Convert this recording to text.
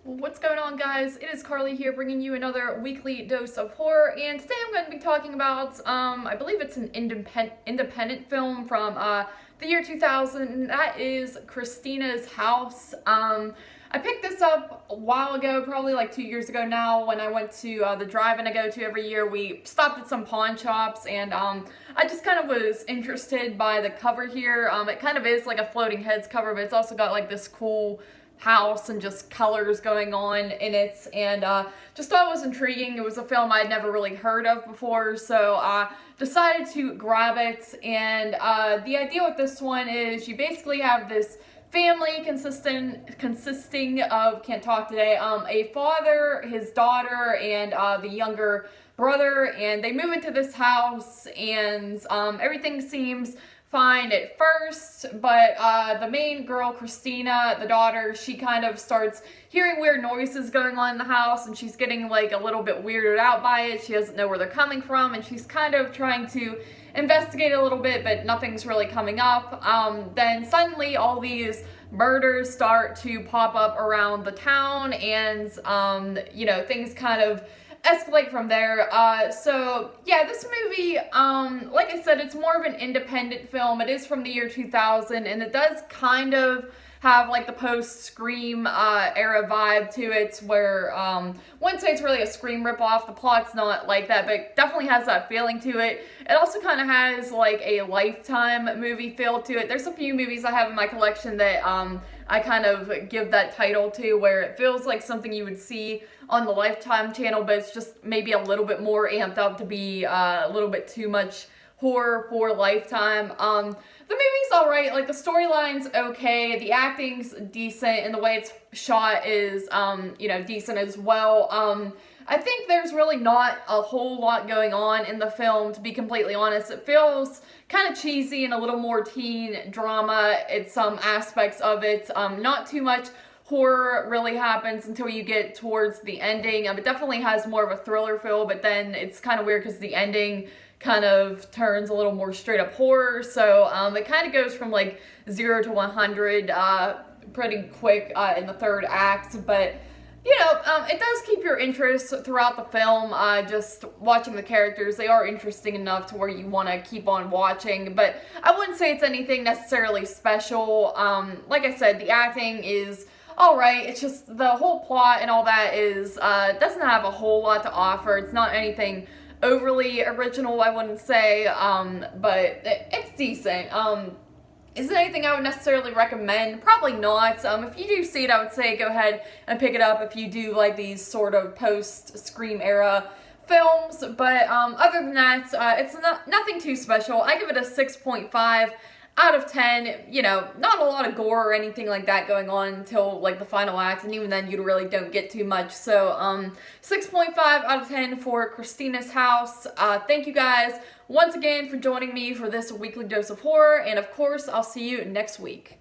What's going on, guys? It is Carly here bringing you another weekly dose of horror, and today I'm going to be talking about, I believe it's an independent film from the year 2000, and that is Christina's House. I picked this up a while ago, probably like 2 years ago now, when I went to the drive-in I go to every year. We stopped at some pawn shops, and I just kind of was interested by the cover here. It kind of is like a floating heads cover, but it's also got like this cool house and just colors going on in it, and just thought it was intriguing. It was a film I'd never really heard of before, so decided to grab it. And the idea with this one is you basically have this family consisting of, can't talk today, a father, his daughter, and the younger brother, and they move into this house, and everything seems fine at first, but the main girl, Christina, the daughter, she kind of starts hearing weird noises going on in the house, and she's getting like a little bit weirded out by it. She doesn't know where they're coming from, and she's kind of trying to investigate a little bit, but nothing's really coming up. Then suddenly all these murders start to pop up around the town, and things kind of escalate from there. So yeah, this movie, like I said, it's more of an independent film. It is from the year 2000, and it does kind of have like the post-Scream era vibe to it, where wouldn't say it's really a Scream ripoff. The plot's not like that, but it definitely has that feeling to it. It also kind of has like a Lifetime movie feel to it. There's a few movies I have in my collection that I kind of give that title to, where it feels like something you would see on the Lifetime channel, but it's just maybe a little bit more amped up to be a little bit too much horror for Lifetime. The movie's alright, like the storyline's okay, the acting's decent, and the way it's shot is, decent as well. I think there's really not a whole lot going on in the film, to be completely honest. It feels kind of cheesy and a little more teen drama at some aspects of it. Not too much horror really happens until you get towards the ending. It definitely has more of a thriller feel, but then it's kind of weird because the ending kind of turns a little more straight up horror. So it kind of goes from like 0 to 100 pretty quick in the third act, but it does keep your interest throughout the film. Just watching the characters, they are interesting enough to where you want to keep on watching, but I wouldn't say it's anything necessarily special. Like I said, the acting is alright. It's just the whole plot and all that is doesn't have a whole lot to offer. It's not anything overly original, I wouldn't say, but it's decent. Is it anything I would necessarily recommend? Probably not. If you do see it, I would say go ahead and pick it up if you do like these sort of post-Scream era films, but other than that, it's nothing too special. I give it a 6.5 out of 10. Not a lot of gore or anything like that going on until like the final act, and even then you really don't get too much. So 6.5 out of 10 for Christina's House. Thank you guys once again for joining me for this weekly dose of horror, and of course I'll see you next week.